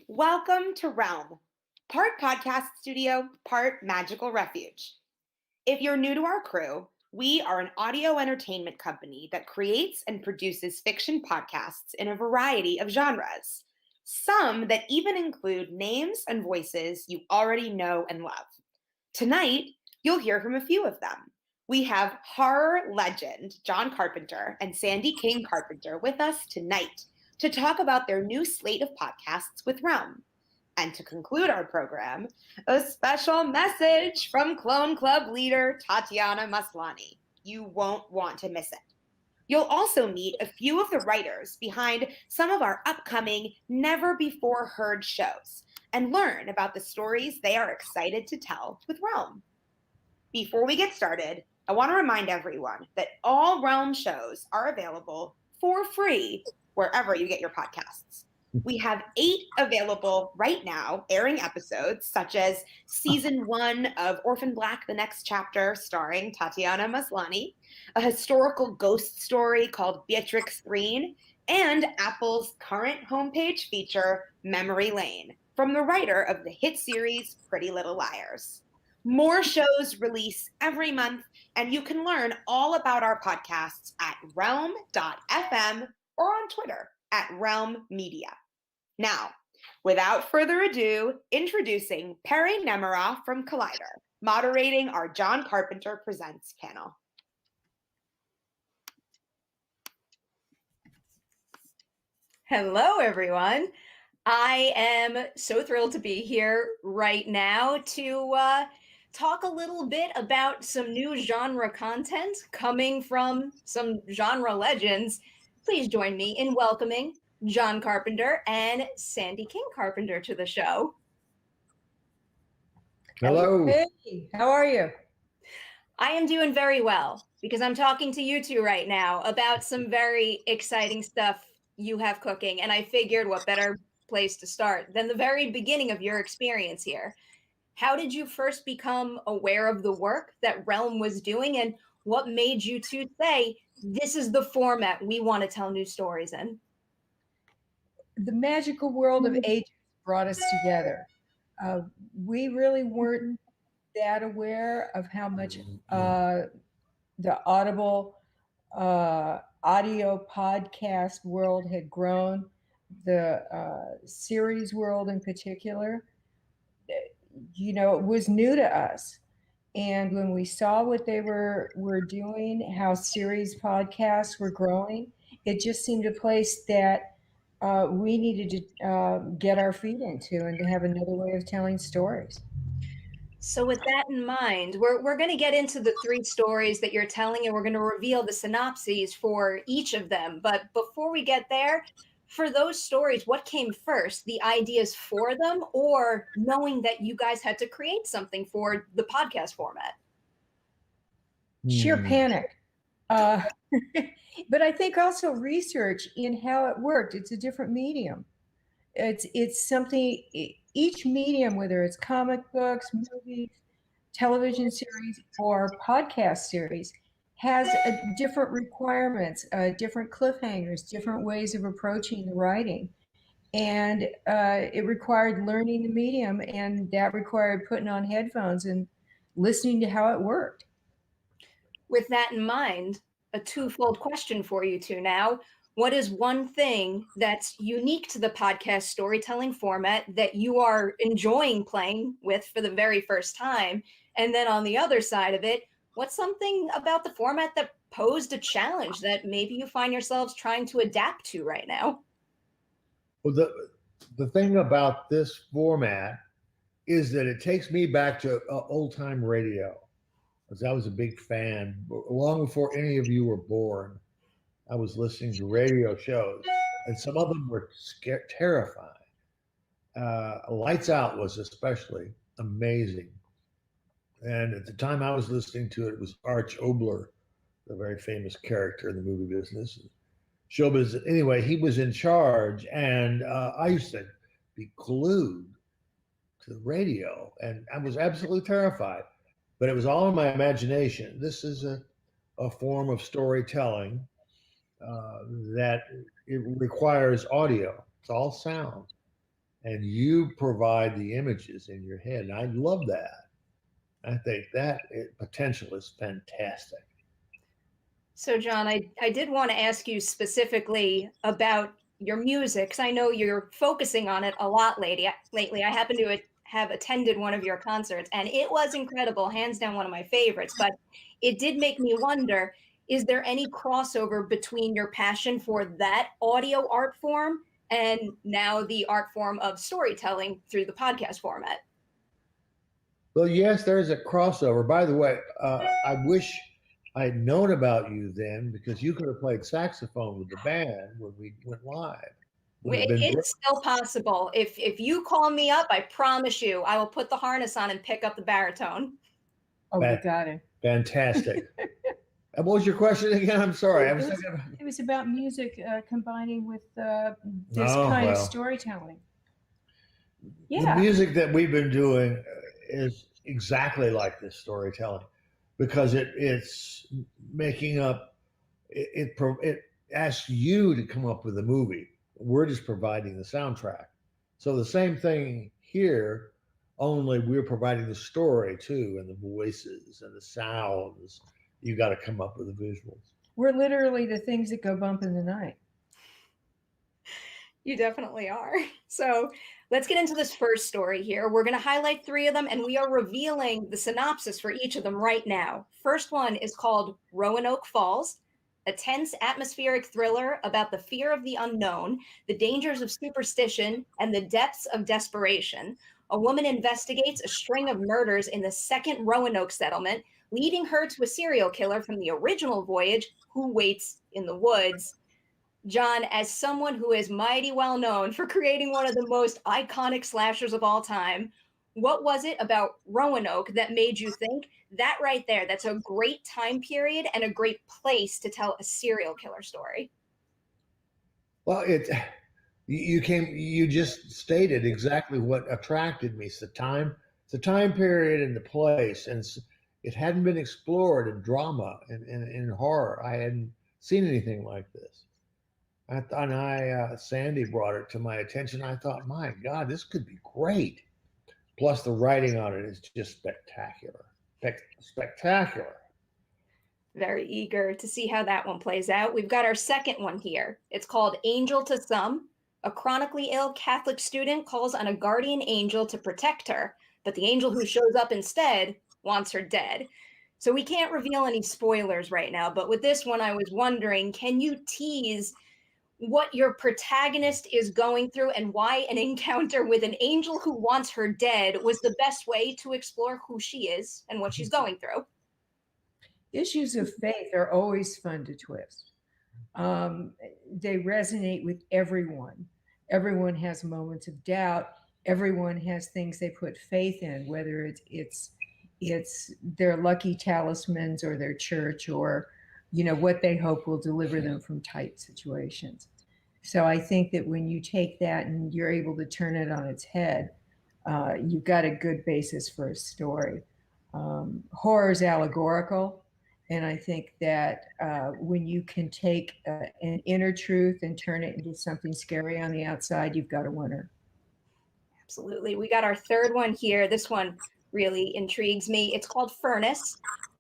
Welcome to Realm, part podcast studio, part magical refuge. If you're new to our crew, we are an audio entertainment company that creates and produces fiction podcasts in a variety of genres, some that even include names and voices you already know and love. Tonight, you'll hear from a few of them. We have horror legend John Carpenter and Sandy King Carpenter with us tonight to talk about their new slate of podcasts with Realm. And to conclude our program, a special message from Clone Club leader Tatiana Maslany. You won't want to miss it. You'll also meet a few of the writers behind some of our upcoming never-before-heard shows and learn about the stories they are excited to tell with Realm. Before we get started, I want to remind everyone that all Realm shows are available for free wherever you get your podcasts. We have 8 available right now, airing episodes, such as Season 1 of Orphan Black, The Next Chapter, starring Tatiana Maslany, a historical ghost story called Beatrix Green, and Apple's current homepage feature, Memory Lane, from the writer of the hit series Pretty Little Liars. More shows release every month, and you can learn all about our podcasts at realm.fm or on Twitter at Realm Media. Now, without further ado, introducing Perry Nemiroff from Collider, moderating our John Carpenter Presents panel. Hello, everyone. I am so thrilled to be here right now to talk a little bit about some new genre content coming from some genre legends. Please join me in welcoming John Carpenter and Sandy King Carpenter to the show. Hello. Hey, how are you? I am doing very well because I'm talking to you two right now about some very exciting stuff you have cooking. And I figured what better place to start than the very beginning of your experience here. How did you first become aware of the work that Realm was doing, and what made you two say, this is the format we want to tell new stories in? The magical world of ages brought us together. We really weren't that aware of how much the Audible audio podcast world had grown, the series world in particular. You know, it was new to us. And when we saw what they were doing, how series podcasts were growing, it just seemed a place that we needed to get our feet into and to have another way of telling stories. So with that in mind, we're going to get into the 3 stories that you're telling, and we're going to reveal the synopses for each of them. But before we get there, for those stories, what came first, the ideas for them, or knowing that you guys had to create something for the podcast format? Sheer panic. But I think also research in how it worked. It's a different medium. It's something, each medium, whether it's comic books, movies, television series, or podcast series, has different requirements, different cliffhangers, different ways of approaching the writing. And it required learning the medium, and that required putting on headphones and listening to how it worked. With that in mind, a twofold question for you two now. What is one thing that's unique to the podcast storytelling format that you are enjoying playing with for the very first time? And then on the other side of it, what's something about the format that posed a challenge that maybe you find yourselves trying to adapt to right now? Well, the thing about this format is that it takes me back to old-time radio, because I was a big fan. Long before any of you were born, I was listening to radio shows, and some of them were terrifying. Lights Out was especially amazing. And at the time I was listening to it, it was Arch Obler, the very famous character in the movie business. Showbiz. Anyway, he was in charge, and I used to be glued to the radio, and I was absolutely terrified. But it was all in my imagination. This is a form of storytelling that it requires audio. It's all sound. and you provide the images in your head. And I love that. I think that potential is fantastic. So, John, I did want to ask you specifically about your music, because I know you're focusing on it a lot lately. I happen to have attended one of your concerts, and it was incredible, hands down one of my favorites. But it did make me wonder, is there any crossover between your passion for that audio art form and now the art form of storytelling through the podcast format? Well, yes, there's a crossover. By the way, I wish I had known about you then, because you could have played saxophone with the band when we went live. Would have been It's still possible. If you call me up, I promise you, I will put the harness on and pick up the baritone. Oh, you got it. fantastic. And what was your question again? I'm sorry. I was thinking about... It was about music combining with this Oh, kind of well. storytelling. The Yeah. music that we've been doing is exactly like this storytelling, because it's making up, it asks you to come up with a movie. We're just providing the soundtrack. So the same thing here, only we're providing the story too, and the voices and the sounds. You got to come up with the visuals. We're literally the things that go bump in the night. You definitely are. So let's get into this first story here. We're going to highlight 3 of them, and we are revealing the synopsis for each of them right now. First one is called Roanoke Falls, a tense atmospheric thriller about the fear of the unknown, the dangers of superstition, and the depths of desperation. A woman investigates a string of murders in the second Roanoke settlement, leading her to a serial killer from the original voyage who waits in the woods. John, as someone who is mighty well known for creating one of the most iconic slashers of all time, what was it about Roanoke that made you think that right there, that's a great time period and a great place to tell a serial killer story? Well, you just stated exactly what attracted me. It's the time period and the place, and it hadn't been explored in drama and in horror. I hadn't seen anything like this. Sandy brought it to my attention. I thought, my God, this could be great. Plus, the writing on it is just spectacular. Spectacular. Very eager to see how that one plays out. We've got our second one here. It's called Angel to Some. A chronically ill Catholic student calls on a guardian angel to protect her, but the angel who shows up instead wants her dead. So we can't reveal any spoilers right now, but with this one, I was wondering, can you tease what your protagonist is going through and why an encounter with an angel who wants her dead was the best way to explore who she is and what she's going through? Issues of faith are always fun to twist. They resonate with everyone. Everyone has moments of doubt. Everyone has things they put faith in, whether it's their lucky talismans or their church, or what they hope will deliver them from tight situations. So I think that when you take that and you're able to turn it on its head, you've got a good basis for a story. Horror is allegorical, and I think that when you can take an inner truth and turn it into something scary on the outside, you've got a winner. Absolutely. We got our third one here. This one really intrigues me. It's called Furnace.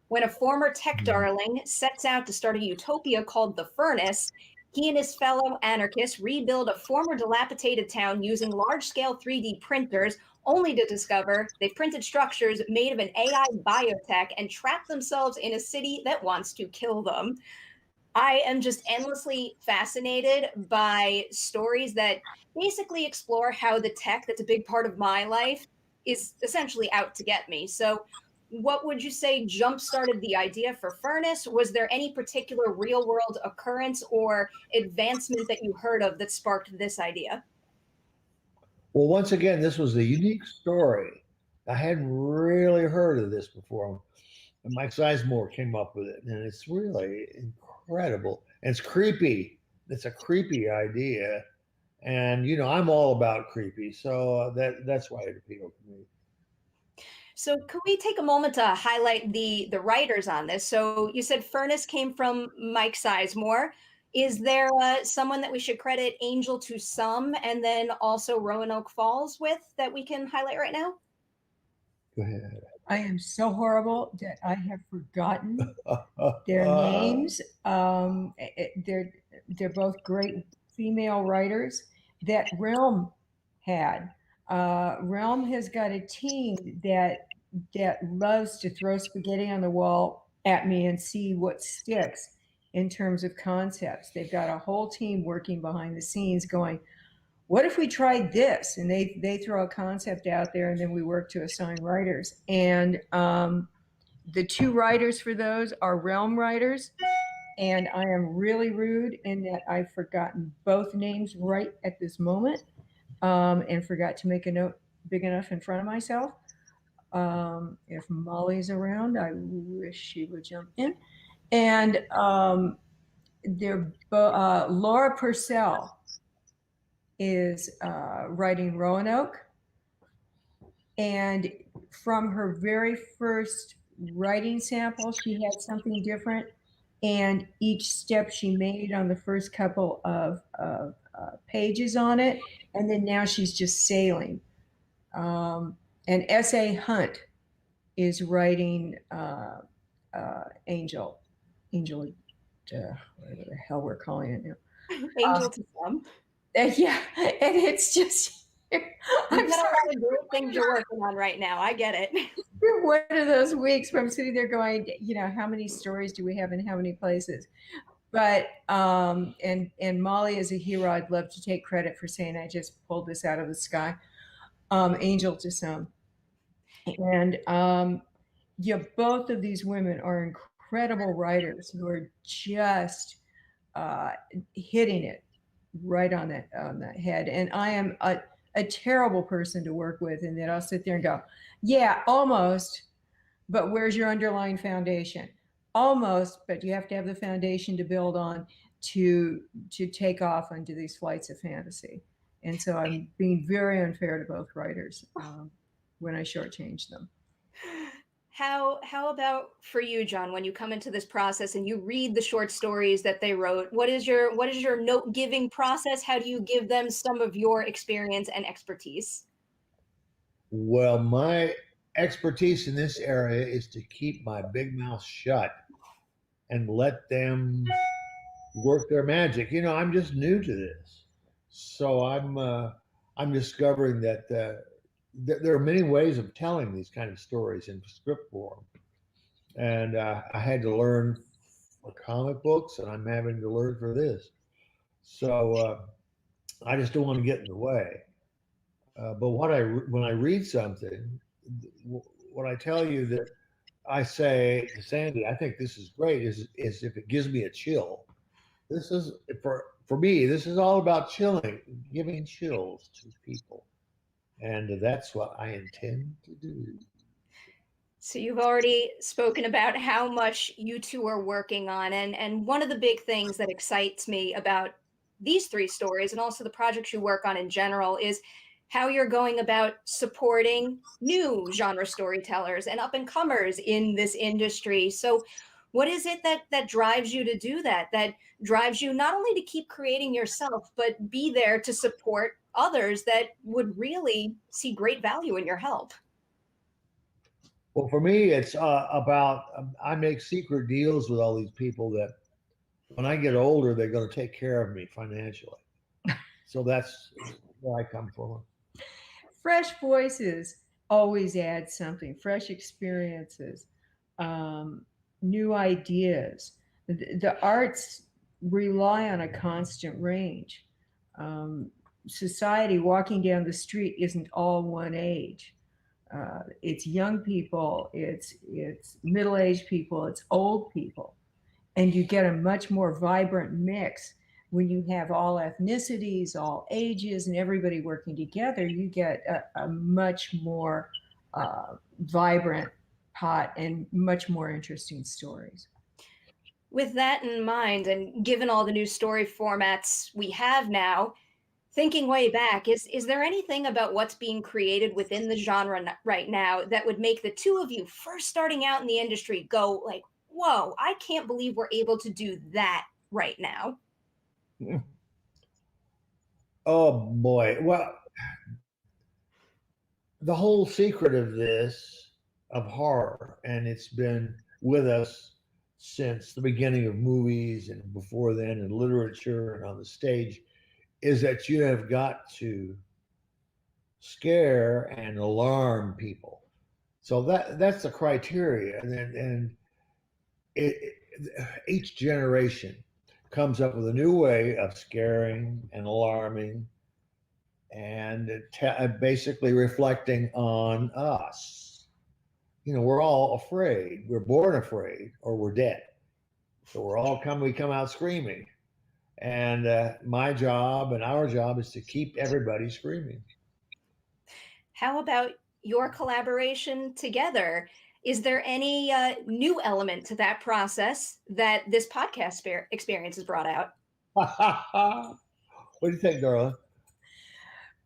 When a former tech darling sets out to start a utopia called the Furnace, he and his fellow anarchists rebuild a former dilapidated town using large-scale 3D printers, only to discover they've printed structures made of an AI biotech and trapped themselves in a city that wants to kill them. I am just endlessly fascinated by stories that basically explore how the tech that's a big part of my life is essentially out to get me. So what would you say jump-started the idea for Furnace? Was there any particular real-world occurrence or advancement that you heard of that sparked this idea? Well, once again, this was a unique story. I hadn't really heard of this before. And Mike Sizemore came up with it, and it's really incredible. And it's creepy. It's a creepy idea. And, I'm all about creepy. So that's why it appealed to me. So could we take a moment to highlight the writers on this? So you said Furnace came from Mike Sizemore. Is there someone that we should credit Angel to some, and then also Roanoke Falls with, that we can highlight right now? Go ahead. I am so horrible that I have forgotten their names. They're both great female writers that Realm had. Realm has got a team that loves to throw spaghetti on the wall at me and see what sticks in terms of concepts. They've got a whole team working behind the scenes going, what if we tried this? And they throw a concept out there, and then we work to assign writers. And the two writers for those are Realm writers. And I am really rude in that I've forgotten both names right at this moment, and forgot to make a note big enough in front of myself. If Molly's around, I wish she would jump in. And Laura Purcell is writing Roanoke. And from her very first writing sample, she had something different. And each step she made on the first couple of pages on it. And then now she's just sailing. And S.A. Hunt is writing Angel, whatever the hell we're calling it now. Angel to some. Yeah, and it's just, You've got a lot of great things you're working on right now. I get it. One of those weeks where I'm sitting there going, how many stories do we have in how many places? But and Molly is a hero. I'd love to take credit for saying I just pulled this out of the sky. Angel to some. And both of these women are incredible writers who are just hitting it right on that head. And I am a terrible person to work with, in that I'll sit there and go, yeah, almost, but where's your underlying foundation? Almost, but you have to have the foundation to build on to take off onto these flights of fantasy. And so I'm being very unfair to both writers when I shortchange them. How about for you, John, when you come into this process and you read the short stories that they wrote, what is your note giving process? How do you give them some of your experience and expertise? Well, my expertise in this area is to keep my big mouth shut and let them work their magic. I'm just new to this, so I'm discovering that there are many ways of telling these kind of stories in script form, and I had to learn for comic books, and I'm having to learn for this. So I just don't want to get in the way. But when I read something, what I tell you that I say to Sandy, I think this is great, is if it gives me a chill. This is for me. This is all about chilling, giving chills to people. And that's what I intend to do. So you've already spoken about how much you two are working on. And one of the big things that excites me about these three stories, and also the projects you work on in general, is how you're going about supporting new genre storytellers and up and comers in this industry. So what is it that drives you to do that drives you not only to keep creating yourself, but be there to support others that would really see great value in your help? Well, for me, it's about I make secret deals with all these people that when I get older, they're going to take care of me financially. So that's where I come from. Fresh voices always add something, fresh experiences, new ideas. The arts rely on a constant range. Society, walking down the street, isn't all one age. It's young people, it's middle-aged people, it's old people. And you get a much more vibrant mix when you have all ethnicities, all ages, and everybody working together. You get a much more vibrant pot and much more interesting stories. With that in mind, and given all the new story formats we have now, thinking way back, is there anything about what's being created within the genre right now that would make the two of you first starting out in the industry go like, whoa, I can't believe we're able to do that right now? Oh boy. Well, the whole secret of this, of horror, and it's been with us since the beginning of movies and before then in literature and on the stage, is that you have got to scare and alarm people. So that's the criteria, and it, each generation comes up with a new way of scaring and alarming and basically reflecting on us. You know, we're all afraid. We're born afraid, or we're dead. So we come out screaming. And my job and our job is to keep everybody screaming. How about your collaboration together? Is there any new element to that process that this podcast experience has brought out? What do you think, darling?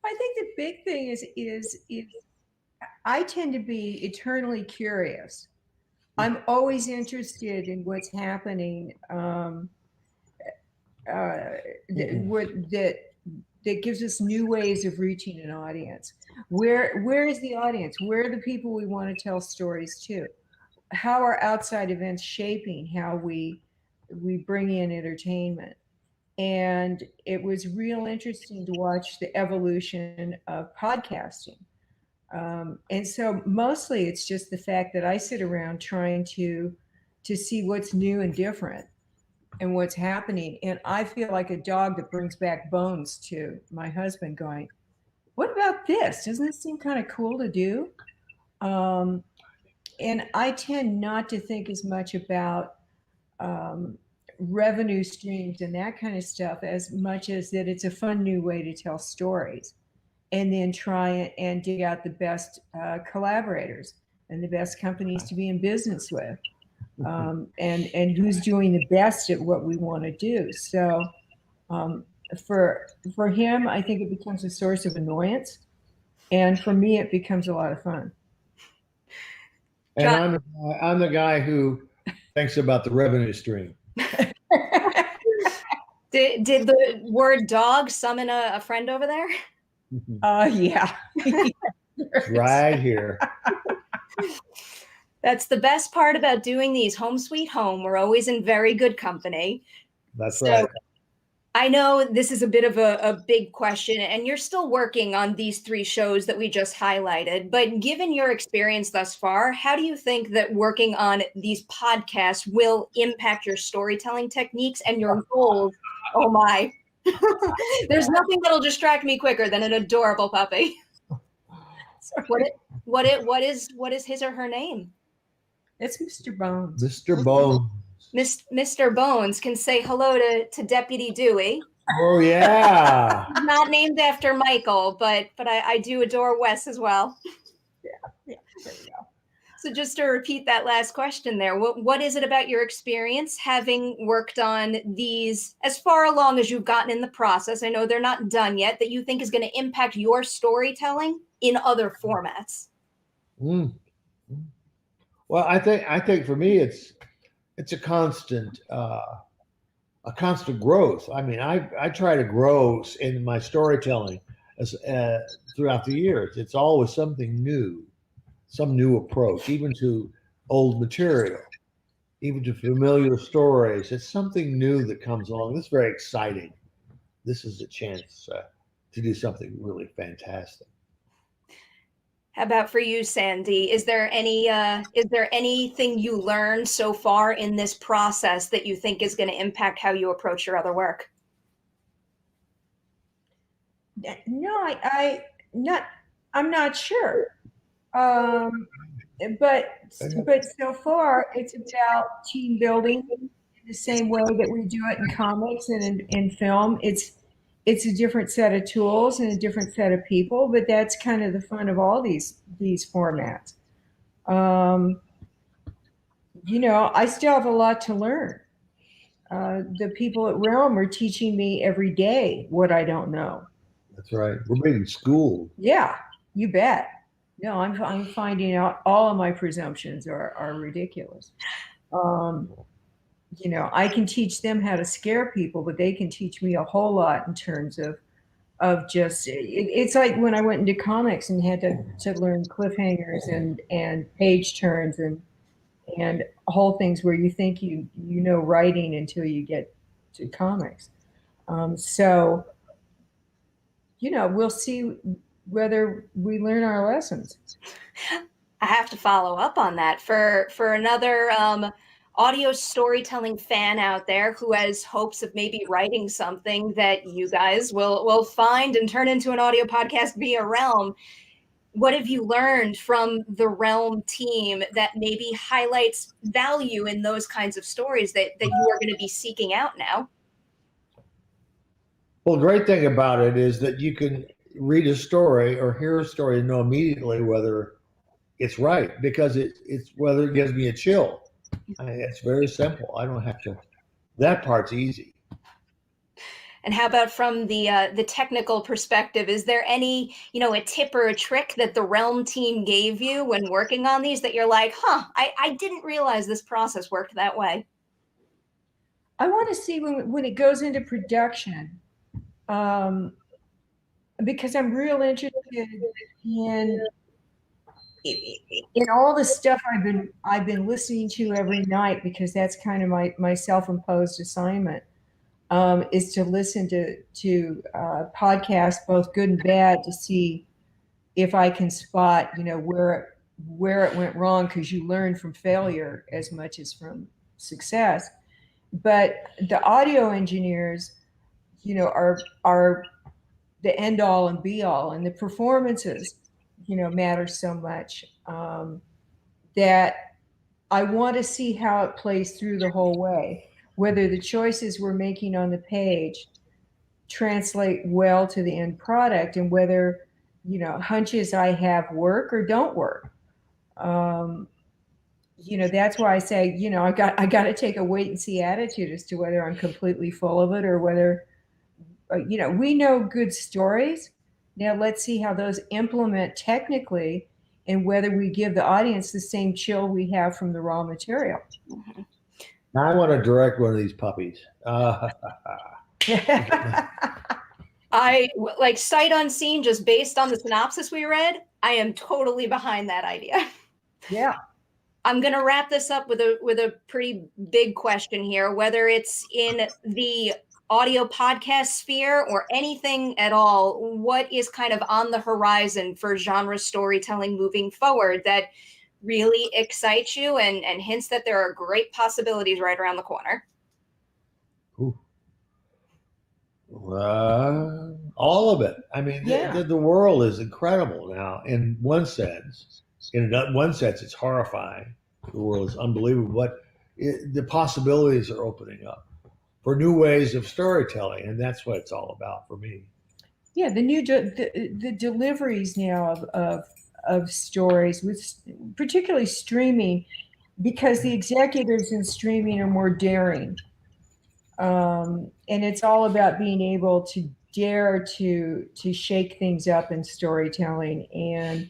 I think the big thing is I tend to be eternally curious. I'm always interested in what's happening. That gives us new ways of reaching an audience. Where is the audience? Where are the people we want to tell stories to? How are outside events shaping how we bring in entertainment? And it was real interesting to watch the evolution of podcasting. And so mostly it's just the fact that I sit around trying to see what's new and different and what's happening. And I feel like a dog that brings back bones to my husband going, what about this? Doesn't this seem kind of cool to do? And I tend not to think as much about revenue streams and that kind of stuff as much as that it's a fun new way to tell stories, and then try and dig out the best collaborators and the best companies to be in business with, and who's doing the best at what we want to do. So for him, I think it becomes a source of annoyance, and for me, it becomes a lot of fun. And I'm the guy who thinks about the revenue stream. Did the word dog summon a friend over there? Yeah. Right here. That's the best part about doing these home sweet home. We're always in very good company. That's right. I know this is a bit of a big question, and you're still working on these 3 shows that we just highlighted. But given your experience thus far, how do you think that working on these podcasts will impact your storytelling techniques and your goals? Oh my. There's nothing that'll distract me quicker than an adorable puppy. What is his or her name? It's Mr. Bones. Mr. Bones. Mr. Bones can say hello to Deputy Dewey. Oh yeah. He's not named after Michael, but I do adore Wes as well. Yeah. There we go. So just to repeat that last question there, what is it about your experience having worked on these as far along as you've gotten in the process? I know they're not done yet, that you think is going to impact your storytelling in other formats? Well, I think for me it's a constant growth. I mean, I try to grow in my storytelling as throughout the years. It's always something new, some new approach, even to old material, even to familiar stories. It's something new that comes along. This is very exciting. This is a chance to do something really fantastic. How about for you, Sandy? Is there anything you learned so far in this process that you think is going to impact how you approach your other work? No, I'm not sure. But so far it's about team building in the same way that we do it in comics and in film. It's a different set of tools and a different set of people, but that's kind of the fun of all these formats. I still have a lot to learn. The people at Realm are teaching me every day what I don't know. That's right. We're being schooled. Yeah, you bet. No, I'm finding out all of my presumptions are ridiculous. I can teach them how to scare people, but they can teach me a whole lot in terms of just it's like when I went into comics and had to learn cliffhangers and page turns and whole things where you think you know writing until you get to comics. So we'll see whether we learn our lessons. I have to follow up on that for another audio storytelling fan out there who has hopes of maybe writing something that you guys will find and turn into an audio podcast via Realm. What have you learned from the Realm team that maybe highlights value in those kinds of stories that you are going to be seeking out now? Well, the great thing about it is that you can read a story or hear a story and know immediately whether it's right, because it's whether it gives me a chill. It's very simple. I don't have to. That part's easy. And how about from the technical perspective? Is there any, a tip or a trick that the Realm team gave you when working on these that you're like, I didn't realize this process worked that way? I want to see when it goes into production, because I'm real interested in all the stuff I've been listening to every night, because that's kind of my self-imposed assignment, is to listen to podcasts, both good and bad, to see if I can spot where it went wrong, because you learn from failure as much as from success. But the audio engineers, are the end all and be all, and the performances, matter so much, that I want to see how it plays through the whole way, whether the choices we're making on the page translate well to the end product, and whether hunches I have work or don't work. That's why I say, I got to take a wait and see attitude as to whether I'm completely full of it, or whether we know good stories. Now let's see how those implement technically, and whether we give the audience the same chill we have from the raw material. Mm-hmm. Now I want to direct one of these puppies. I like, sight unseen, just based on the synopsis we read, I am totally behind that idea. Yeah. I'm going to wrap this up with a pretty big question here, whether it's in the audio podcast sphere or anything at all. What is kind of on the horizon for genre storytelling moving forward that really excites you and hints that there are great possibilities right around the corner? Ooh. All of it. I mean, Yeah. the world is incredible now in one sense. In one sense, it's horrifying. The world is unbelievable, but the possibilities are opening up for new ways of storytelling, and that's what it's all about for me. Yeah, the deliveries now of stories, with particularly streaming, because the executives in streaming are more daring, and it's all about being able to dare to shake things up in storytelling. And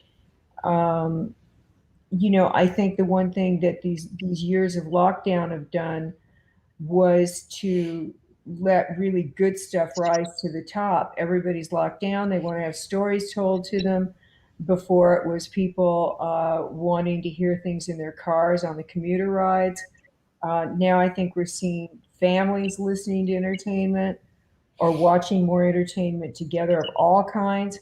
I think the one thing that these years of lockdown have done was to let really good stuff rise to the top. Everybody's locked down. They want to have stories told to them. Before, it was people wanting to hear things in their cars on the commuter rides. Now I think we're seeing families listening to entertainment or watching more entertainment together of all kinds.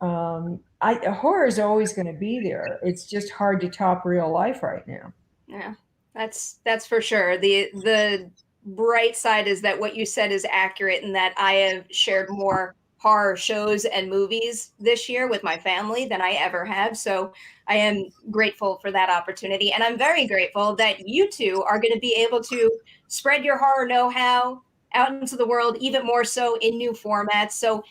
Horror is always going to be there. It's just hard to top real life right now. Yeah, that's for sure. The bright side is that what you said is accurate, and that I have shared more horror shows and movies this year with my family than I ever have. So I am grateful for that opportunity. And I'm very grateful that you two are going to be able to spread your horror know-how out into the world, even more so in new formats. So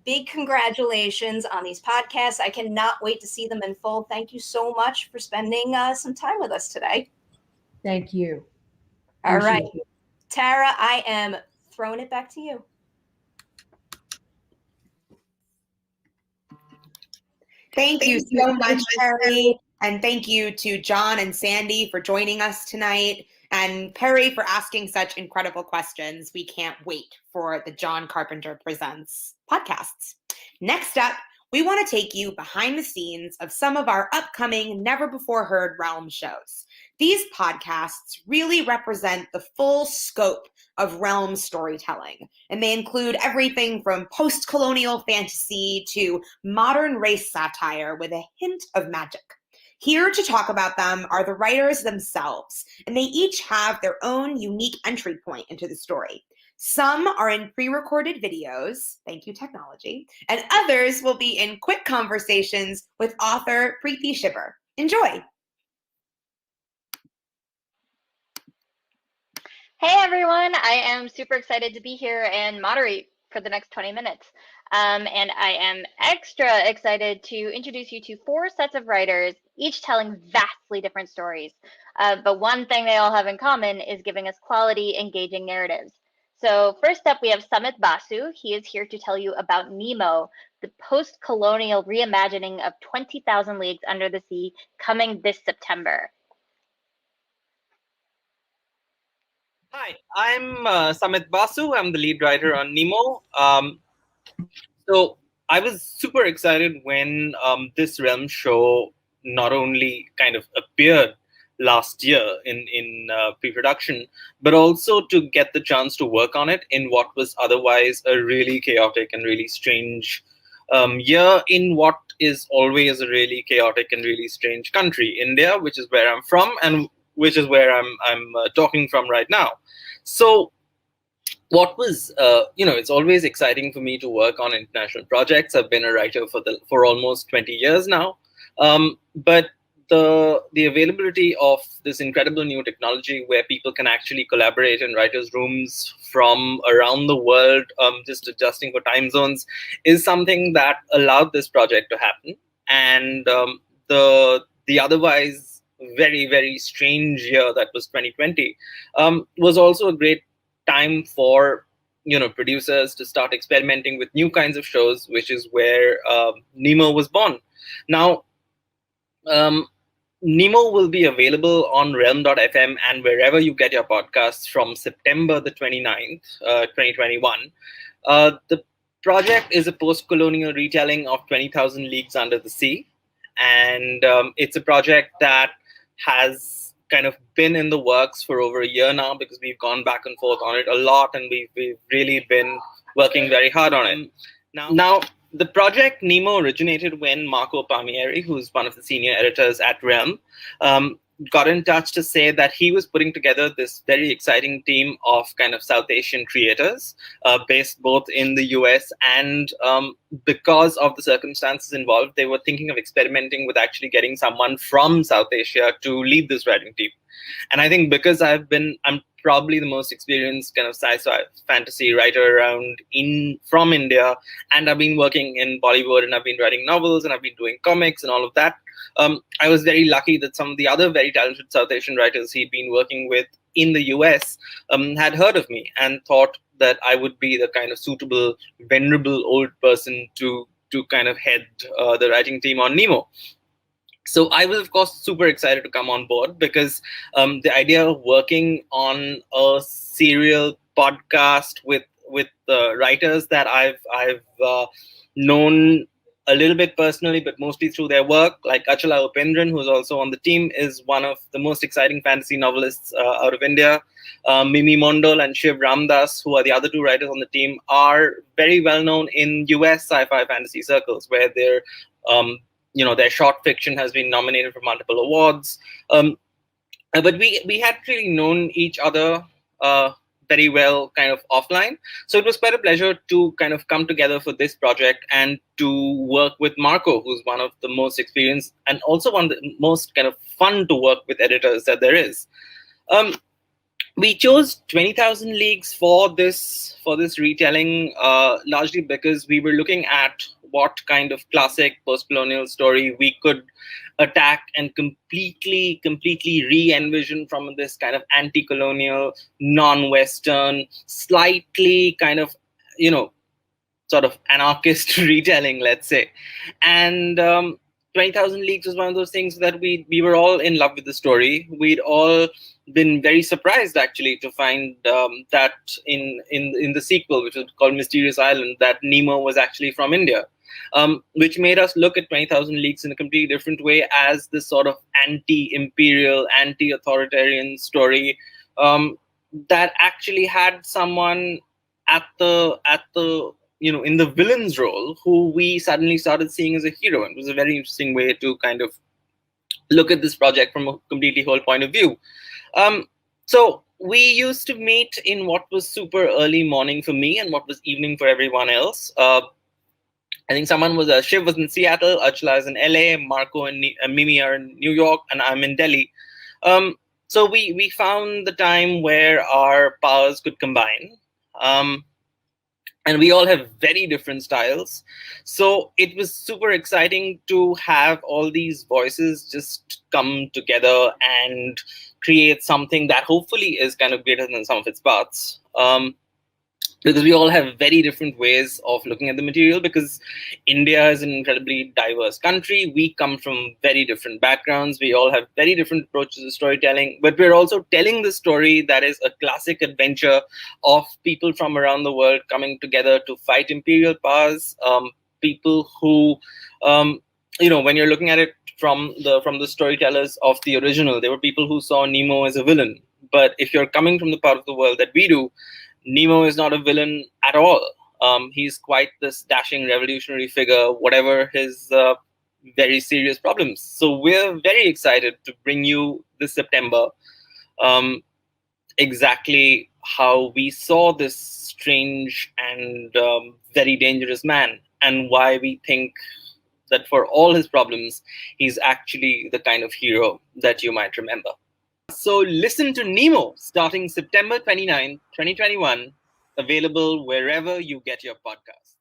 big congratulations on these podcasts. I cannot wait to see them in full. Thank you so much for spending some time with us today. Thank you. All right, Tara, I am throwing it back to you. Thank you so much, Terry. And thank you to John and Sandy for joining us tonight, and Perry for asking such incredible questions. We can't wait for the John Carpenter Presents podcasts. Next up, we want to take you behind the scenes of some of our upcoming Never Before Heard Realm shows. These podcasts really represent the full scope of Realm storytelling, and they include everything from post-colonial fantasy to modern race satire with a hint of magic. Here to talk about them are the writers themselves, and they each have their own unique entry point into the story. Some are in pre-recorded videos, thank you technology, and others will be in quick conversations with author Preeti Shibber. Enjoy! Hey everyone, I am super excited to be here and moderate for the next 20 minutes. And I am extra excited to introduce you to 4 sets of writers, each telling vastly different stories. But one thing they all have in common is giving us quality, engaging narratives. So first up, we have Sumit Basu. He is here to tell you about Nemo, the post-colonial reimagining of 20,000 Leagues Under the Sea, coming this September. Hi, I'm Samit Basu. I'm the lead writer on Nemo. So I was super excited when this Realm show not only kind of appeared last year in pre-production, but also to get the chance to work on it in what was otherwise a really chaotic and really strange year in what is always a really chaotic and really strange country, India, which is where I'm from and which is where I'm talking from right now. So what was, it's always exciting for me to work on international projects. I've been a writer for almost 20 years now. But the availability of this incredible new technology where people can actually collaborate in writers' rooms from around the world, just adjusting for time zones, is something that allowed this project to happen. And the otherwise very, very strange year that was 2020 was also a great time for producers to start experimenting with new kinds of shows, which is where Nemo was born. Now, Nemo will be available on realm.fm and wherever you get your podcasts from September the 29th, 2021. The project is a post-colonial retelling of 20,000 Leagues Under the Sea. And it's a project that has kind of been in the works for over a year now, because we've gone back and forth on it a lot, and we've really been working very hard on it. Now, the project Nemo originated when Marco Palmieri, who's one of the senior editors at Realm, got in touch to say that he was putting together this very exciting team of kind of South Asian creators based both in the US, and because of the circumstances involved, they were thinking of experimenting with actually getting someone from South Asia to lead this writing team. And I think because I'm probably the most experienced kind of sci-fi fantasy writer around from India, and I've been working in Bollywood, and I've been writing novels, and I've been doing comics and all of that. I was very lucky that some of the other very talented South Asian writers he'd been working with in the US had heard of me and thought that I would be the kind of suitable, venerable old person to kind of head the writing team on Nemo. So I was, of course, super excited to come on board, because the idea of working on a serial podcast with writers that I've known a little bit personally, but mostly through their work, like Achala Upendran, who's also on the team, is one of the most exciting fantasy novelists out of India. Mimi Mondol and Shiv Ramdas, who are the other 2 writers on the team, are very well known in US sci-fi fantasy circles, where their short fiction has been nominated for multiple awards. But we had really known each other very well kind of offline. So it was quite a pleasure to kind of come together for this project and to work with Marco, who's one of the most experienced and also one of the most kind of fun to work with editors that there is. We chose 20,000 Leagues for this retelling largely because we were looking at what kind of classic post-colonial story we could attack and completely re-envision from this kind of anti-colonial, non-Western, slightly kind of, sort of anarchist retelling, let's say. And 20,000 Leagues was one of those things that we were all in love with the story. We'd all been very surprised actually to find that in the sequel, which was called Mysterious Island, that Nemo was actually from India, which made us look at 20,000 Leagues in a completely different way as this sort of anti-imperial, anti-authoritarian story that actually had someone at the in the villain's role who we suddenly started seeing as a hero. It was a very interesting way to kind of look at this project from a completely whole point of view. So we used to meet in what was super early morning for me and what was evening for everyone else. I think Shiv was in Seattle, Achla is in LA, Marco and Mimi are in New York, and I'm in Delhi. So we found the time where our powers could combine. And we all have very different styles. So it was super exciting to have all these voices just come together and create something that hopefully is kind of greater than some of its parts. Because we all have very different ways of looking at the material, because India is an incredibly diverse country. We come from very different backgrounds. We all have very different approaches to storytelling, but we're also telling the story that is a classic adventure of people from around the world coming together to fight imperial powers. People who, when you're looking at it from the storytellers of the original, there were people who saw Nemo as a villain. But if you're coming from the part of the world that we do, Nemo is not a villain at all. He's quite this dashing revolutionary figure, whatever his very serious problems. So we're very excited to bring you this September exactly how we saw this strange and very dangerous man, and why we think that for all his problems, he's actually the kind of hero that you might remember. So listen to Nemo starting September 29, 2021, available wherever you get your podcasts.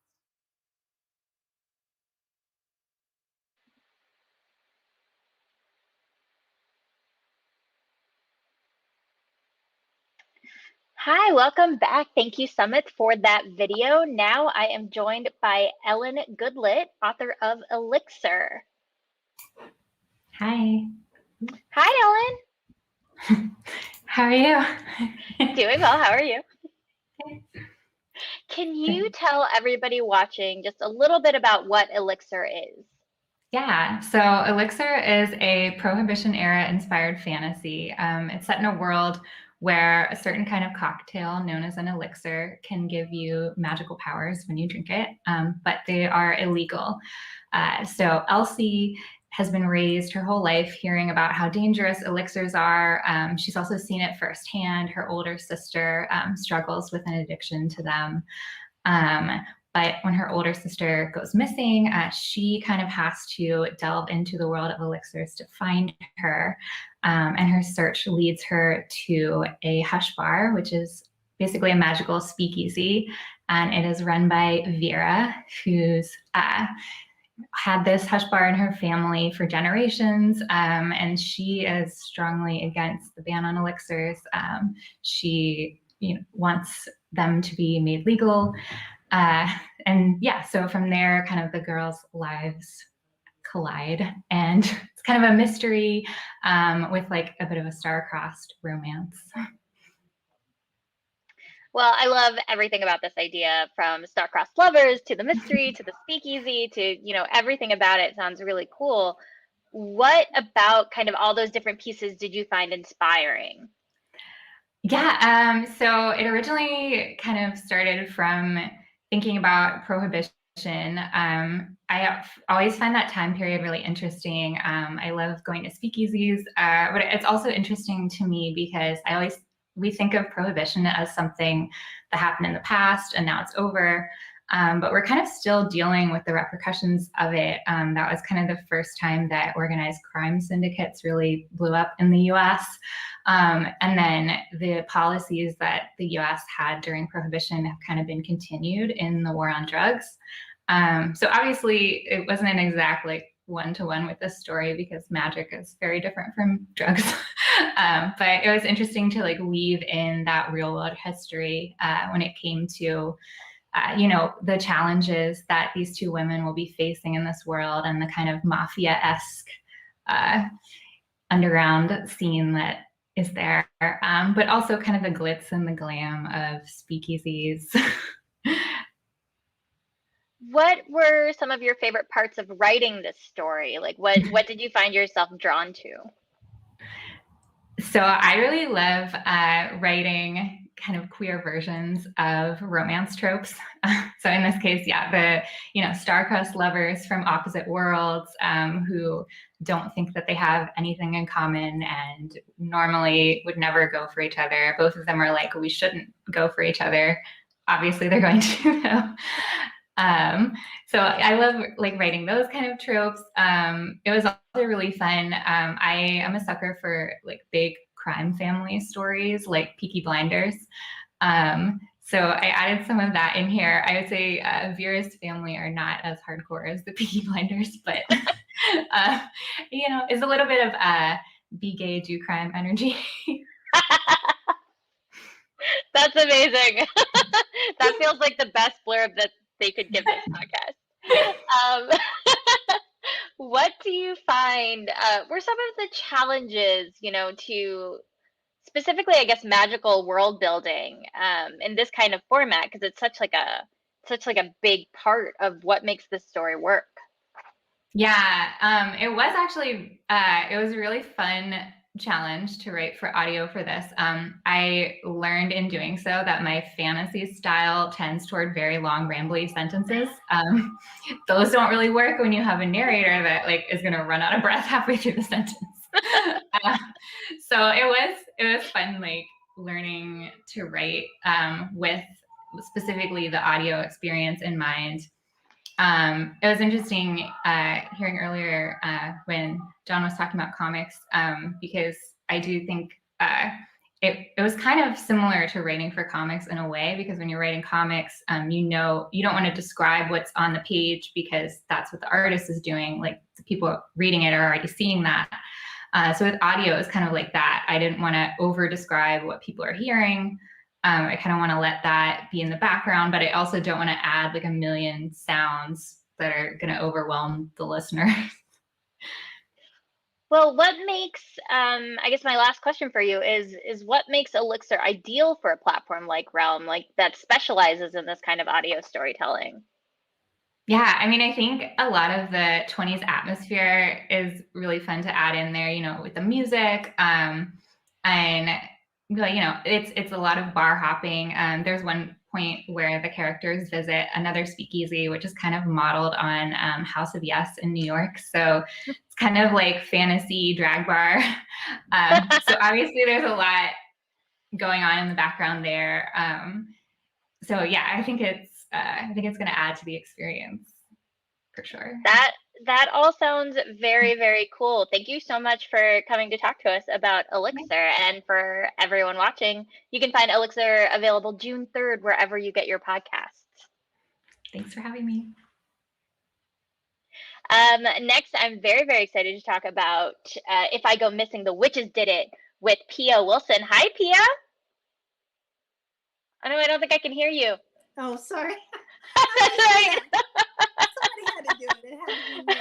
Hi, welcome back. Thank you, Summit, for that video. Now I am joined by Ellen Goodlett, author of Elixir. Hi. Hi, Ellen. How are you? Doing well. How are you? Can you tell everybody watching just a little bit about what Elixir is? Yeah, so Elixir is a Prohibition era inspired fantasy. It's set in a world where a certain kind of cocktail known as an elixir can give you magical powers when you drink it, but they are illegal. So Elsie has been raised her whole life hearing about how dangerous elixirs are. She's also seen it firsthand. Her older sister struggles with an addiction to them. But when her older sister goes missing, she kind of has to delve into the world of elixirs to find her. And her search leads her to a hush bar, which is basically a magical speakeasy. And it is run by Vera, who's had this hush bar in her family for generations. And she is strongly against the ban on elixirs. She wants them to be made legal. And yeah, so from there, kind of the girls' lives collide, and it's kind of a mystery with like a bit of a star-crossed romance. Well, I love everything about this idea, from star-crossed lovers to the mystery to the speakeasy to, everything about it sounds really cool. What about kind of all those different pieces did you find inspiring? Yeah, so it originally kind of started from thinking about prohibition. I always find that time period really interesting. I love going to speakeasies, but it's also interesting to me because we think of prohibition as something that happened in the past and now it's over. But we're kind of still dealing with the repercussions of it. That was kind of the first time that organized crime syndicates really blew up in the US. And then the policies that the US had during Prohibition have kind of been continued in the war on drugs. So obviously it wasn't an exact one-to-one with this story because magic is very different from drugs. But it was interesting to weave in that real world history when it came to the challenges that these two women will be facing in this world, and the kind of mafia-esque underground scene that is there, but also kind of the glitz and the glam of speakeasies. What were some of your favorite parts of writing this story? Like, what did you find yourself drawn to? So I really love writing kind of queer versions of romance tropes. So in this case, the star-crossed lovers from opposite worlds who don't think that they have anything in common and normally would never go for each other. Both of them are like, we shouldn't go for each other. Obviously, they're going to though. So I love like writing those kind of tropes. It was also really fun. I am a sucker for like big crime family stories like Peaky Blinders. So I added some of that in here. I would say Vera's family are not as hardcore as the Peaky Blinders, but it's a little bit of be gay, do crime energy. That's amazing. That feels like the best blurb that they could give this podcast. What do you find were some of the challenges, to specifically, I guess, magical world building in this kind of format? Because it's such like a big part of what makes this story work. Yeah, it was actually it was a really fun challenge to write for audio for this. I learned in doing so that my fantasy style tends toward very long, rambly sentences. Those don't really work when you have a narrator that like is going to run out of breath halfway through the sentence. So it was fun, like learning to write with specifically the audio experience in mind. It was interesting hearing earlier when John was talking about comics, because I do think it was kind of similar to writing for comics in a way, because when you're writing comics, you don't want to describe what's on the page because that's what the artist is doing. Like the people reading it are already seeing that. So with audio, it's kind of like that. I didn't want to over describe what people are hearing. I kind of want to let that be in the background, but I also don't want to add like a million sounds that are going to overwhelm the listener. Well, what makes, I guess my last question for you is what makes Elixir ideal for a platform like Realm, like that specializes in this kind of audio storytelling? Yeah, I mean, I think a lot of the 20s atmosphere is really fun to add in there, with the music. And it's a lot of bar hopping. There's one point where the characters visit another speakeasy, which is kind of modeled on House of Yes in New York. So it's kind of like fantasy drag bar. So obviously there's a lot going on in the background there. So yeah, I think it's going to add to the experience for sure. That all sounds very, very cool. Thank you so much for coming to talk to us about Elixir. And for everyone watching, you can find Elixir available June 3rd, wherever you get your podcasts. Thanks for having me. Next, I'm very, very excited to talk about If I Go Missing, The Witches Did It with Pia Wilson. Hi, Pia. Oh, no, I don't think I can hear you. Oh, sorry. That's right. Somebody had to do it. It had to be me.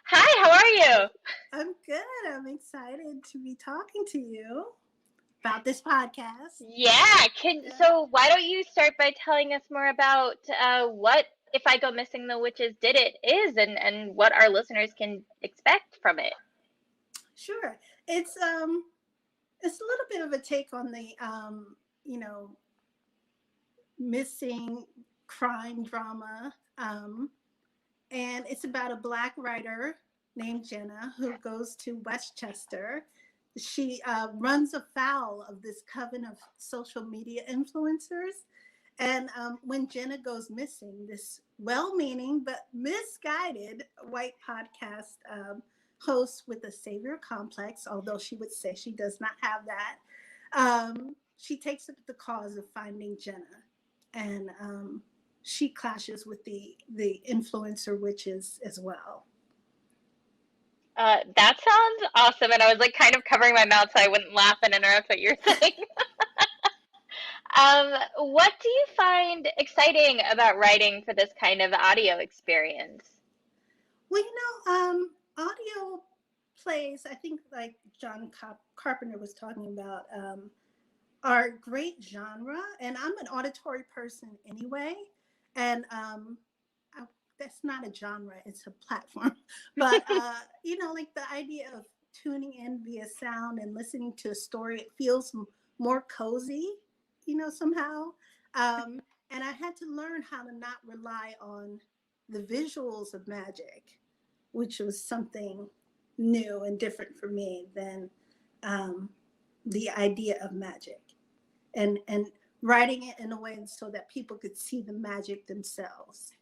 Hi, how are you? I'm good. I'm excited to be talking to you about this podcast. Yeah. So why don't you start by telling us more about what If I Go Missing, The Witches Did It is, and what our listeners can expect from it. Sure. It's a little bit of a take on the missing crime drama, and it's about a Black writer named Jenna who goes to Westchester. She runs afoul of this coven of social media influencers, and when Jenna goes missing, this well-meaning but misguided white podcast host with a savior complex, although she would say she does not have that, she takes up the cause of finding Jenna. And she clashes with the influencer witches as well. That sounds awesome. And I was like kind of covering my mouth so I wouldn't laugh and interrupt what you're saying. What do you find exciting about writing for this kind of audio experience? Well, audio plays, I think like John Carpenter was talking about, are great genre. And I'm an auditory person anyway. And that's not a genre, it's a platform. But, like the idea of tuning in via sound and listening to a story, it feels more cozy, somehow. And I had to learn how to not rely on the visuals of magic, which was something new and different for me than the idea of magic, and writing it in a way so that people could see the magic themselves.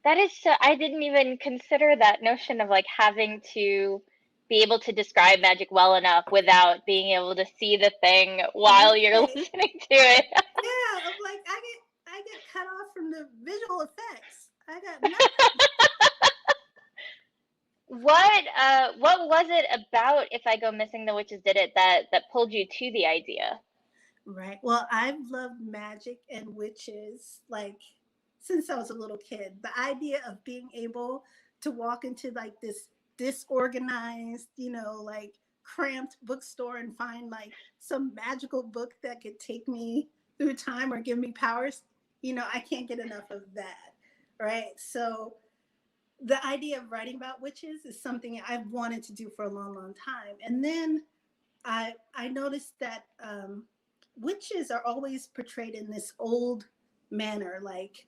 That is so, I didn't even consider that notion of like having to be able to describe magic well enough without being able to see the thing while you're listening to it. Yeah, like I get cut off from the visual effects. I got nothing. What was it about If I Go Missing, the Witches Did It that pulled you to the idea? Right. Well, I've loved magic and witches like since I was a little kid. The idea of being able to walk into like this disorganized, like cramped bookstore and find like some magical book that could take me through time or give me powers, I can't get enough of that. Right. So the idea of writing about witches is something I've wanted to do for a long, long time. And then I noticed that witches are always portrayed in this old manner, like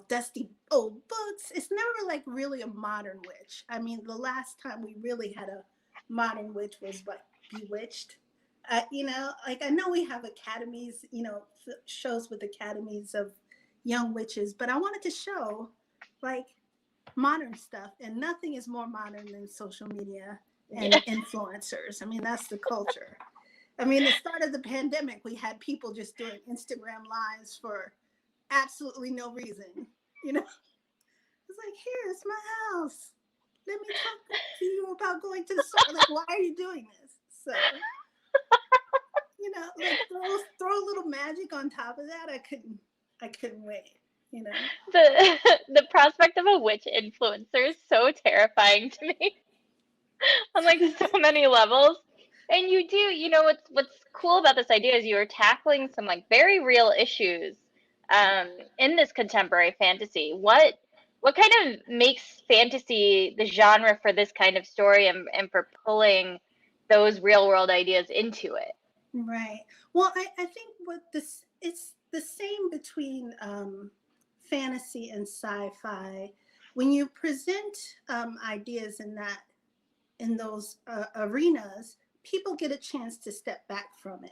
dusty old books. It's never like really a modern witch. I mean, the last time we really had a modern witch was what, Bewitched. Like I know we have academies, shows with academies of young witches, but I wanted to show like modern stuff, and nothing is more modern than social media and influencers. I mean, that's the culture. I mean, the start of the pandemic, we had people just doing Instagram lives for absolutely no reason. It's like, here's my house. Let me talk to you about going to the store. Like, why are you doing this? So, like throw a little magic on top of that. I couldn't wait. The prospect of a witch influencer is so terrifying to me on like so many levels. And you do, what's cool about this idea is you are tackling some like very real issues in this contemporary fantasy. What kind of makes fantasy the genre for this kind of story and for pulling those real world ideas into it? Right. Well, I think it's the same between fantasy and sci-fi. When you present ideas in those arenas, people get a chance to step back from it.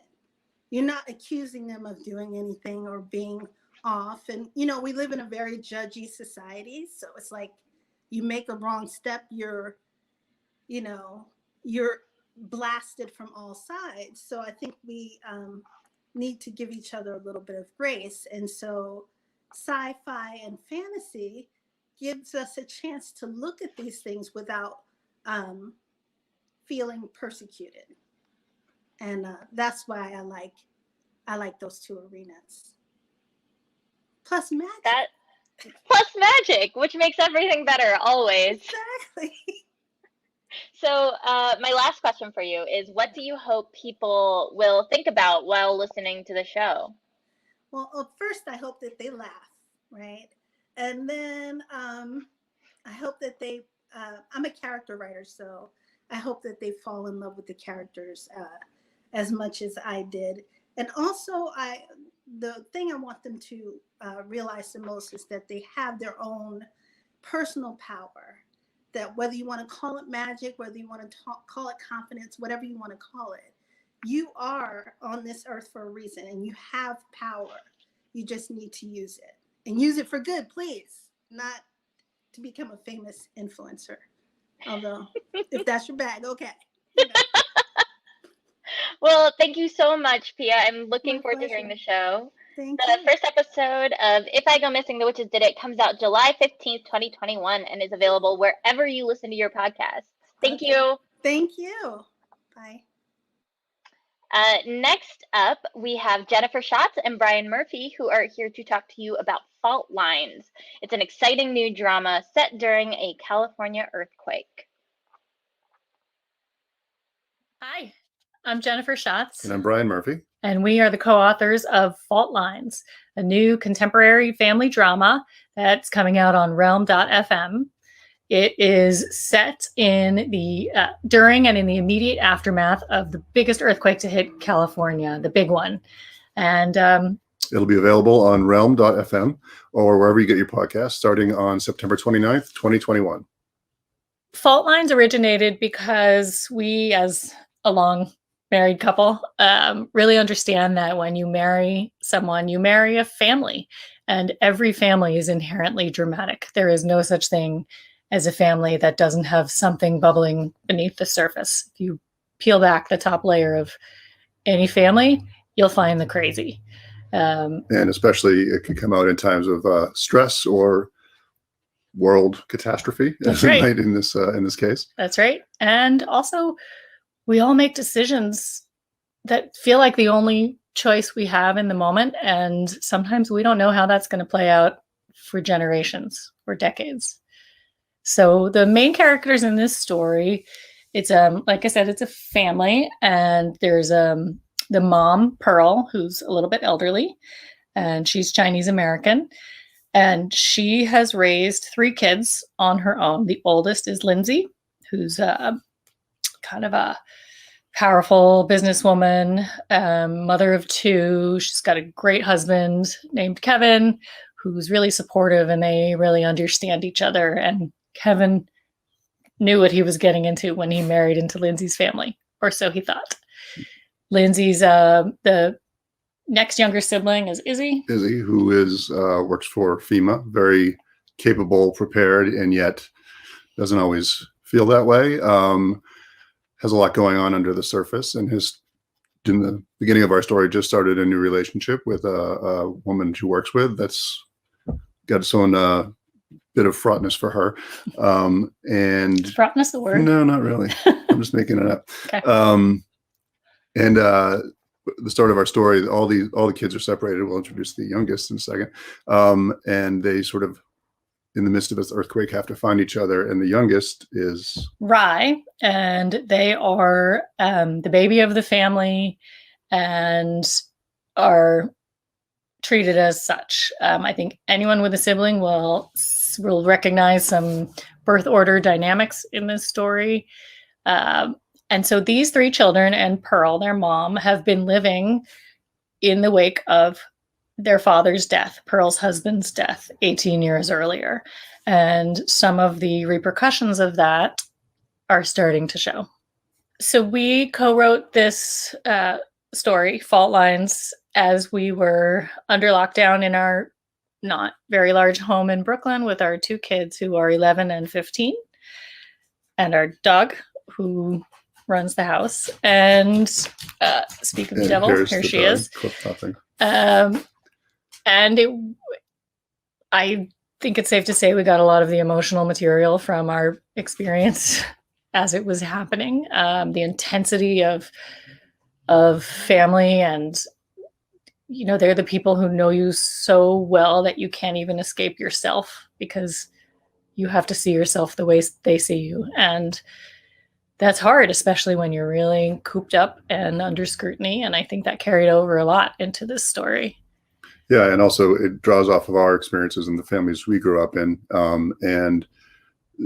You're not accusing them of doing anything or being off. And we live in a very judgy society, so it's like you make a wrong step, you're blasted from all sides. So I think we need to give each other a little bit of grace. And so sci-fi and fantasy gives us a chance to look at these things without feeling persecuted. And that's why I like those two arenas. Plus magic. Plus magic, which makes everything better always. Exactly. So my last question for you is, what do you hope people will think about while listening to the show? Well, first, I hope that they laugh, right? And then I hope that I'm a character writer, so I hope that they fall in love with the characters as much as I did. And also, the thing I want them to realize the most is that they have their own personal power, that whether you want to call it magic, whether you want to call it confidence, whatever you want to call it, you are on this earth for a reason and you have power. You just need to use it, and use it for good, please, not to become a famous influencer. Although, if that's your bag, okay. Well, thank you so much, Pia. I'm looking My forward pleasure. to hearing the show. Thank The you. first episode of If I Go Missing, the Witches Did It comes out July 15th, 2021, and is available wherever you listen to your podcasts. Thank you. Thank you. Bye. Next up, we have Jennifer Schatz and Brian Murphy, who are here to talk to you about Fault Lines. It's an exciting new drama set during a California earthquake. Hi, I'm Jennifer Schatz. And I'm Brian Murphy. And we are the co-authors of Fault Lines, a new contemporary family drama that's coming out on realm.fm. It is set in the during and in the immediate aftermath of the biggest earthquake to hit California, the big one. And it'll be available on realm.fm or wherever you get your podcast starting on September 29th, 2021. Fault Lines originated because we, as a long married couple, really understand that when you marry someone, you marry a family, and every family is inherently dramatic. There is no such thing as a family that doesn't have something bubbling beneath the surface. If you peel back the top layer of any family, you'll find the crazy. And especially it can come out in times of stress or world catastrophe, That's as it right. might in this case. That's right. And also, we all make decisions that feel like the only choice we have in the moment. And sometimes we don't know how that's going to play out for generations or decades. So the main characters in this story, it's like I said, it's a family, and there's the mom, Pearl, who's a little bit elderly, and she's Chinese American, and she has raised 3 kids on her own. The oldest is Lindsay, who's kind of a powerful businesswoman, mother of 2. She's got a great husband named Kevin, who's really supportive, and they really understand each other. And Kevin knew what he was getting into when he married into Lindsay's family, or so he thought. Lindsay's the next younger sibling is Izzy. Izzy, who is works for FEMA, very capable, prepared, and yet doesn't always feel that way. Has a lot going on under the surface, and has, in the beginning of our story, just started a new relationship with a woman she works with that's got its own bit of fraughtness for her. And Is fraughtness the word? No, not really. I'm just making it up. Okay. And the start of our story, all the kids are separated. We'll introduce the youngest in a second. And they sort of, in the midst of this earthquake, have to find each other. And the youngest is Rye, and they are the baby of the family and are treated as such. I think anyone with a sibling will recognize some birth order dynamics in this story. And so these 3 children and Pearl, their mom, have been living in the wake of their father's death, Pearl's husband's death 18 years earlier. And some of the repercussions of that are starting to show. So we co-wrote this story, Fault Lines, as we were under lockdown in our not very large home in Brooklyn with our 2 kids who are 11 and 15, and our dog who runs the house. And speak of the devil, here she is. And I think it's safe to say we got a lot of the emotional material from our experience as it was happening. The intensity of family, and they're the people who know you so well that you can't even escape yourself because you have to see yourself the way they see you. And that's hard, especially when you're really cooped up and under scrutiny. And I think that carried over a lot into this story. Yeah, and also it draws off of our experiences in the families we grew up in. And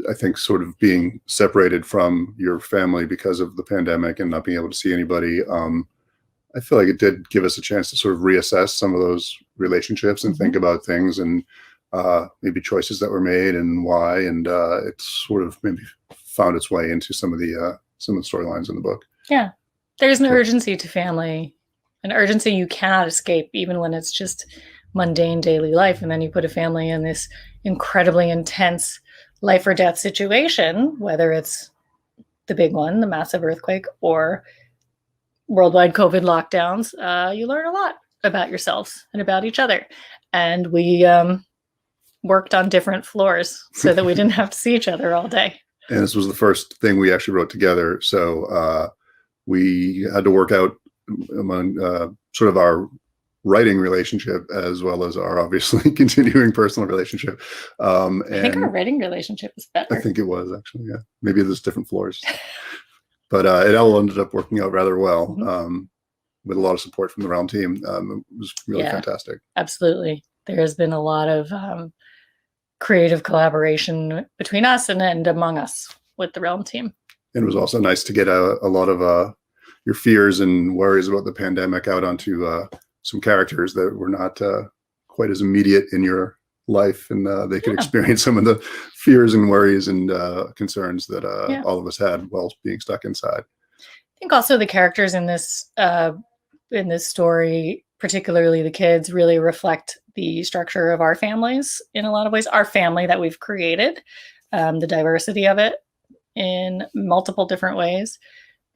I think sort of being separated from your family because of the pandemic and not being able to see anybody, I feel like it did give us a chance to sort of reassess some of those relationships and think about things and maybe choices that were made and why. And it's sort of maybe found its way into some of the storylines in the book. Yeah, there's an urgency to family, an urgency you cannot escape, even when it's just mundane daily life. And then you put a family in this incredibly intense life or death situation, whether it's the big one, the massive earthquake, or worldwide COVID lockdowns. You learn a lot about yourselves and about each other. And we worked on different floors so that we didn't have to see each other all day. And this was the first thing we actually wrote together. So we had to work out among sort of our writing relationship as well as our obviously continuing personal relationship. I think our And writing relationship is better. I think it was actually, yeah. Maybe there's different floors, but it all ended up working out rather well. With a lot of support from the Realm team. It was really fantastic. Absolutely. There has been a lot of creative collaboration between us and among us with the Realm team. And it was also nice to get a lot of your fears and worries about the pandemic out onto some characters that were not quite as immediate in your life, and they could experience some of the fears and worries and concerns that all of us had while being stuck inside. I think also the characters in this story, particularly the kids, really reflect the structure of our families in a lot of ways. Our family that we've created, the diversity of it in multiple different ways,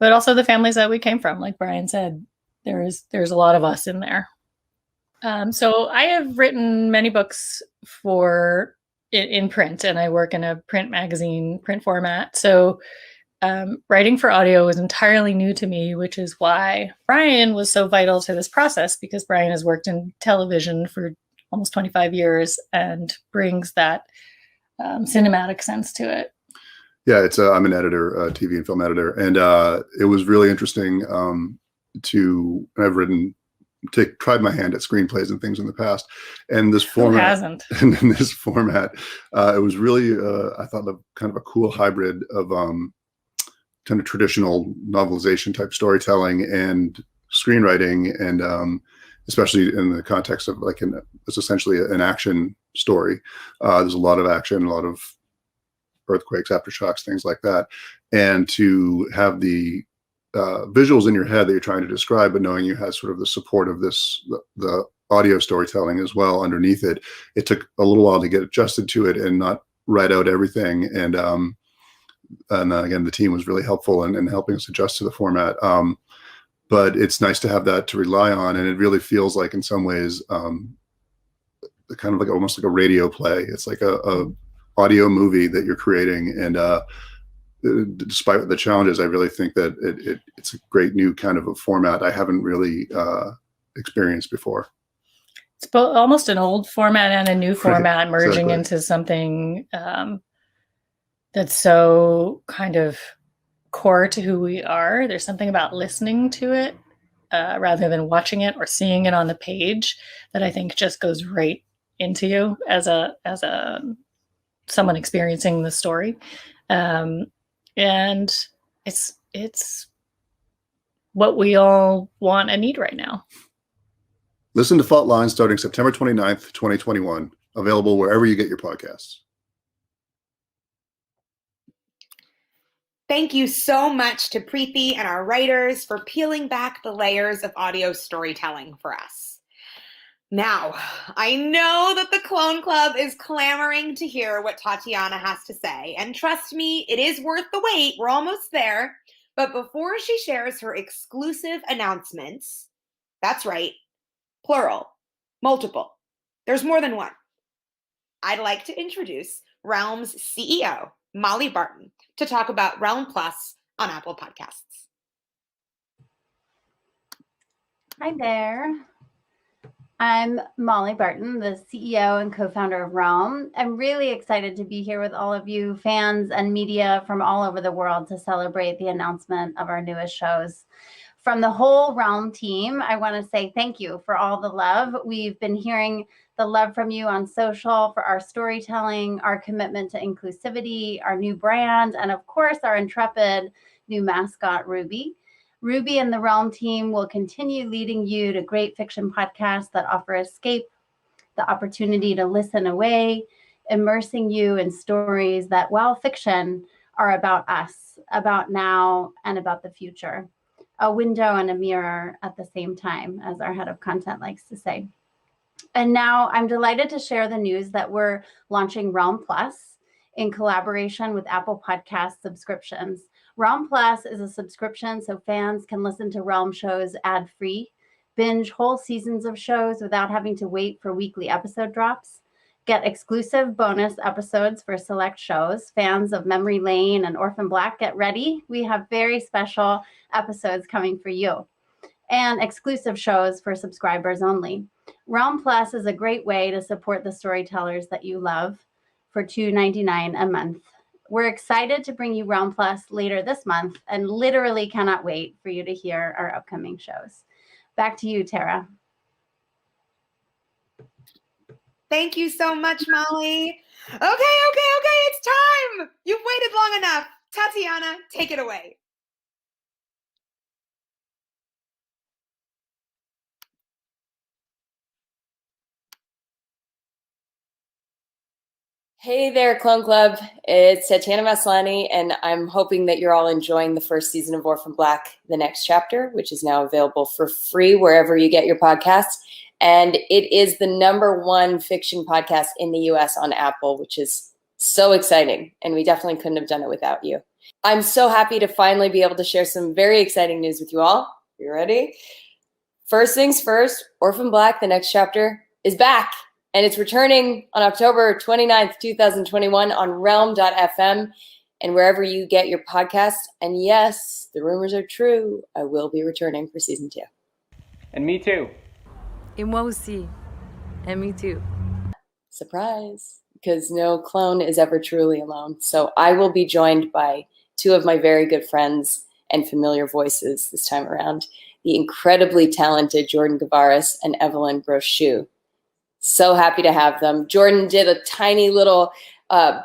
but also the families that we came from. Like Brian said, there's a lot of us in there. So I have written many books in print, and I work in a print magazine, print format. So writing for audio was entirely new to me, which is why Brian was so vital to this process, because Brian has worked in television for almost 25 years and brings that cinematic sense to it. Yeah, I'm an editor, TV and film editor, and it was really interesting I've tried my hand at screenplays and things in the past, and this format. Who hasn't? And in this format, it was really I thought kind of a cool hybrid of kind of traditional novelization type storytelling and screenwriting, and especially in the context of it's essentially an action story. There's a lot of action, a lot of earthquakes, aftershocks, things like that, and to have the visuals in your head that you're trying to describe, but knowing you have sort of the support of the audio storytelling as well underneath it. It took a little while to get adjusted to it and not write out everything. And again, the team was really helpful in helping us adjust to the format. But it's nice to have that to rely on, and it really feels like in some ways kind of like almost like a radio play. It's like a audio movie that you're creating, and despite the challenges, I really think that it's a great new kind of a format I haven't really experienced before. It's almost an old format and a new format merging exactly. into something that's so kind of core to who we are. There's something about listening to it rather than watching it or seeing it on the page that I think just goes right into you as someone experiencing the story. And it's what we all want and need right now. Listen to Fault Lines starting September 29th, 2021. Available wherever you get your podcasts. Thank you so much to Preeti and our writers for peeling back the layers of audio storytelling for us. Now, I know that the Clone Club is clamoring to hear what Tatiana has to say. And trust me, it is worth the wait. We're almost there. But before she shares her exclusive announcements, that's right, plural, multiple. There's more than one. I'd like to introduce Realm's CEO, Molly Barton, to talk about Realm Plus on Apple Podcasts. Hi there. I'm Molly Barton, the CEO and co-founder of Realm. I'm really excited to be here with all of you fans and media from all over the world to celebrate the announcement of our newest shows. From the whole Realm team, I want to say thank you for all the love. We've been hearing the love from you on social for our storytelling, our commitment to inclusivity, our new brand, and of course, our intrepid new mascot, Ruby. Ruby and the Realm team will continue leading you to great fiction podcasts that offer escape, the opportunity to listen away, immersing you in stories that, while fiction, are about us, about now, and about the future. A window and a mirror at the same time, as our head of content likes to say. And now I'm delighted to share the news that we're launching Realm Plus in collaboration with Apple Podcast subscriptions. Realm Plus is a subscription so fans can listen to Realm shows ad-free, binge whole seasons of shows without having to wait for weekly episode drops, get exclusive bonus episodes for select shows. Fans of Memory Lane and Orphan Black, get ready. We have very special episodes coming for you. and exclusive shows for subscribers only. Realm Plus is a great way to support the storytellers that you love for $2.99 a month. We're excited to bring you Realm Plus later this month and literally cannot wait for you to hear our upcoming shows. Back to you, Tara. Thank you so much, Molly. Okay, it's time. You've waited long enough. Tatiana, take it away. Hey there, Clone Club. It's Tatiana Maslany, and I'm hoping that you're all enjoying the first season of Orphan Black, The Next Chapter, which is now available for free wherever you get your podcasts. And it is the #1 fiction podcast in the US on Apple, which is so exciting. And we definitely couldn't have done it without you. I'm so happy to finally be able to share some very exciting news with you all. You ready? First things first, Orphan Black, The Next Chapter is back. And it's returning on October 29th, 2021 on realm.fm and wherever you get your podcasts. And yes, the rumors are true. I will be returning for season 2. And me too. Et moi aussi. And me too. Surprise, because no clone is ever truly alone. So I will be joined by 2 of my very good friends and familiar voices this time around, the incredibly talented Jordan Gavaris and Evelyn Brochu. So happy to have them. Jordan did a tiny little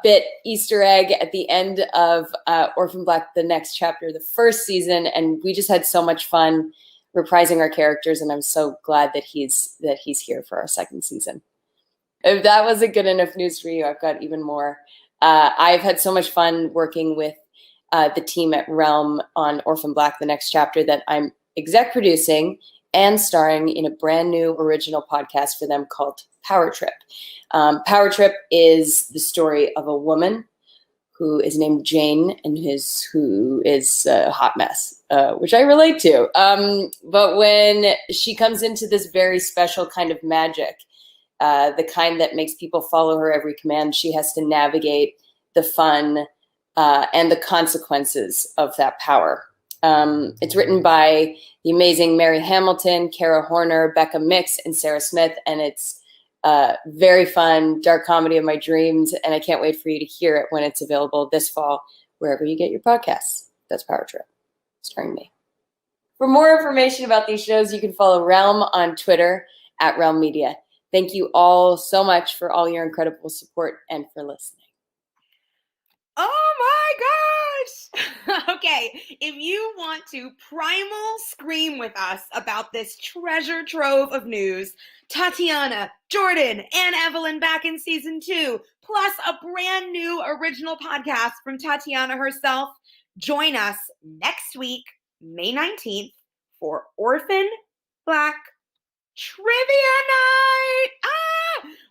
bit Easter egg at the end of Orphan Black, The Next Chapter, the first season, and we just had so much fun reprising our characters, and I'm so glad that he's here for our second season. If that wasn't good enough news for you, I've got even more. I've had so much fun working with the team at Realm on Orphan Black, The Next Chapter, that I'm exec producing and starring in a brand new original podcast for them called Power Trip. Power Trip is the story of a woman who is named Jane and who is a hot mess, which I relate to. But when she comes into this very special kind of magic, the kind that makes people follow her every command, she has to navigate the fun and the consequences of that power. It's written by the amazing Mary Hamilton, Kara Horner, Becca Mix, and Sarah Smith, and it's very fun, dark comedy of my dreams, and I can't wait for you to hear it when it's available this fall, wherever you get your podcasts. That's Power Trip, starring me. For more information about these shows, you can follow Realm on Twitter at Realm Media. Thank you all so much for all your incredible support and for listening. Oh my gosh! Okay, if you want to primal scream with us about this treasure trove of news, Tatiana, Jordan, and Evelyn back in season 2, plus a brand new original podcast from Tatiana herself, join us next week, May 19th, for Orphan Black Trivia Night!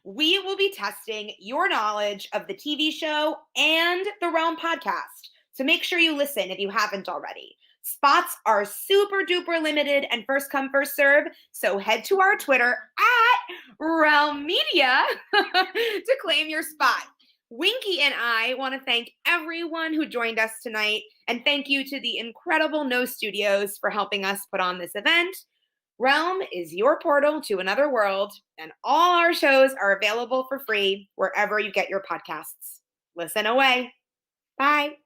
We will be testing your knowledge of the TV show and the Realm podcast. So make sure you listen if you haven't already. Spots are super duper limited and first come, first serve. So head to our Twitter at Realm Media to claim your spot. Winky and I want to thank everyone who joined us tonight. And thank you to the incredible No Studios for helping us put on this event. Realm is your portal to another world, and all our shows are available for free wherever you get your podcasts. Listen away. Bye.